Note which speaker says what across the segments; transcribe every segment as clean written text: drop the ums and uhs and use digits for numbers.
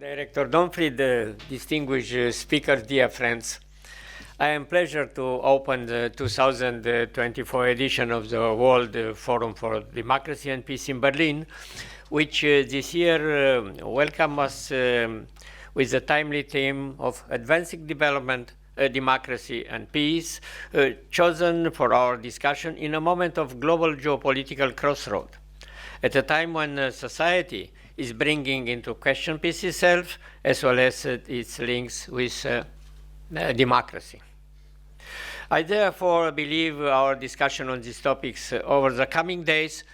Speaker 1: Director Donfried, distinguished speakers, dear friends. I am pleased to open the 2024 edition of the World Forum for Democracy and Peace in Berlin, which this year welcomes us with the timely theme of advancing development, democracy and peace, chosen for our discussion in a moment of global geopolitical crossroad. At a time when society is bringing into question peace itself, as well as its links with democracy. I therefore believe our discussion on these topics over the coming days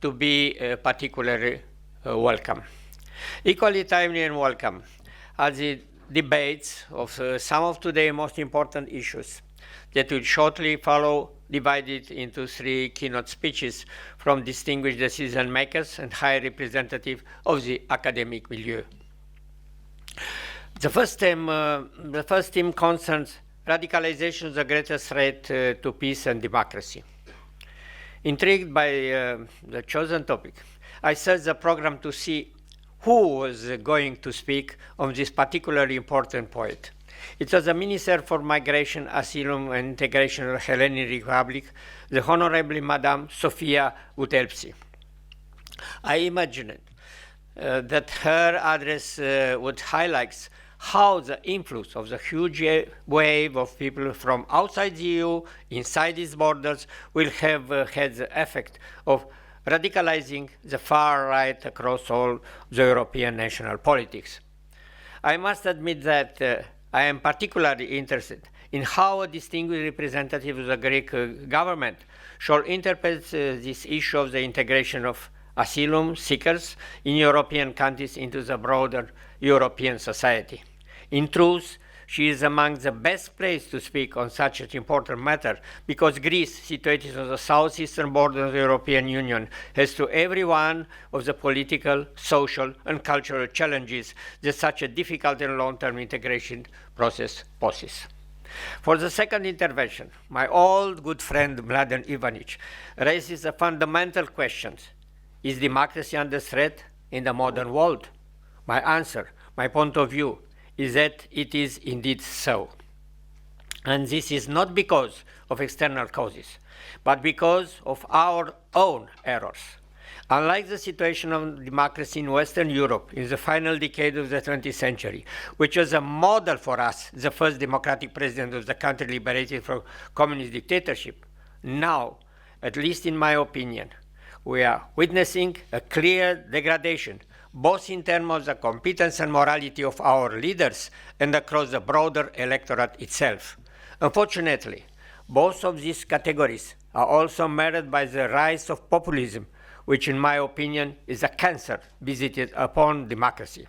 Speaker 1: to be particularly welcome. Equally timely and welcome are the debates of some of today's most important issues that will shortly follow, divided into three keynote speeches from distinguished decision makers and high representatives of the academic milieu. The first theme concerns radicalization, the greatest threat to peace and democracy. Intrigued by the chosen topic, I searched the program to see who was going to speak on this particularly important point. It was the Minister for Migration, Asylum and Integration of the Hellenic Republic, the Honorable Madame Sofia Utelpsi. I imagined that her address would highlight how the influx of the huge wave of people from outside the EU, inside its borders, will have had the effect of radicalizing the far right across all the European national politics. I must admit that I am particularly interested in how a distinguished representative of the Greek government shall interpret this issue of the integration of asylum seekers in European countries into the broader European society. In truth, she is among the best placed to speak on such an important matter because Greece, situated on the southeastern border of the European Union, has to every one of the political, social, and cultural challenges that such a difficult and long-term integration process poses. For the second intervention, my old good friend Mladen Ivanic raises the fundamental questions. Is democracy under threat in the modern world? My answer, my point of view, is that it is indeed so. And this is not because of external causes, but because of our own errors. Unlike the situation of democracy in Western Europe in the final decade of the 20th century, which was a model for us, the first democratic president of the country liberated from communist dictatorship, now, at least in my opinion, we are witnessing a clear degradation both in terms of the competence and morality of our leaders and across the broader electorate itself. Unfortunately, both of these categories are also marred by the rise of populism, which in my opinion is a cancer visited upon democracy.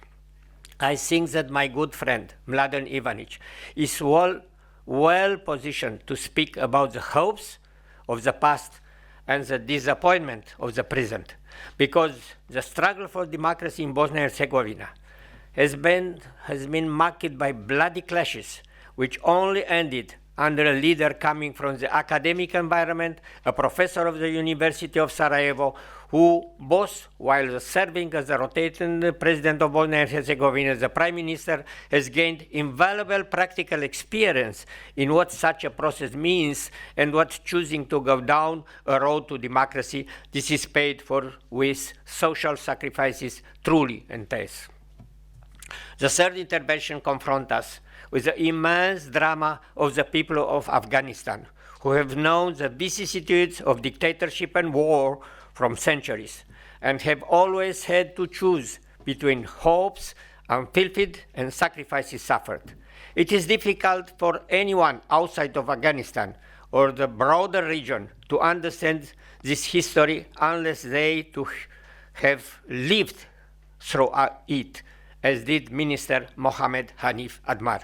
Speaker 1: I think that my good friend, Mladen Ivanic, is well positioned to speak about the hopes of the past and the disappointment of the present, because the struggle for democracy in Bosnia and Herzegovina has been marked by bloody clashes, which only ended under a leader coming from the academic environment, a professor of the University of Sarajevo, who both while serving as the rotating president of Bosnia and Herzegovina, the prime minister, has gained invaluable practical experience in what such a process means and what choosing to go down a road to democracy, this is paid for with social sacrifices truly entails. The third intervention confronts us with the immense drama of the people of Afghanistan, who have known the vicissitudes of dictatorship and war from centuries, and have always had to choose between hopes unfulfilled and sacrifices suffered. It is difficult for anyone outside of Afghanistan or the broader region to understand this history unless they too have lived through it, as did Minister Mohammed Hanif Admar.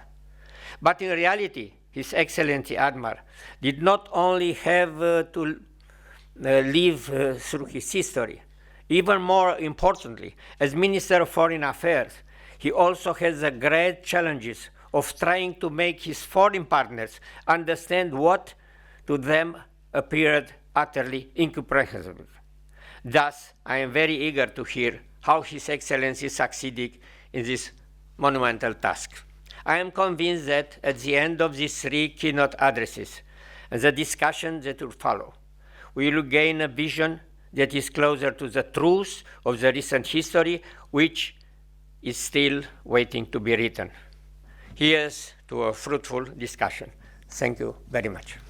Speaker 1: But in reality, His Excellency Admar did not only have to live through his history. Even more importantly, as Minister of Foreign Affairs, he also has the great challenges of trying to make his foreign partners understand what to them appeared utterly incomprehensible. Thus, I am very eager to hear how His Excellency succeeded in this monumental task. I am convinced that at the end of these three keynote addresses and the discussion that will follow, we will gain a vision that is closer to the truth of the recent history, which is still waiting to be written. Here's to a fruitful discussion. Thank you very much.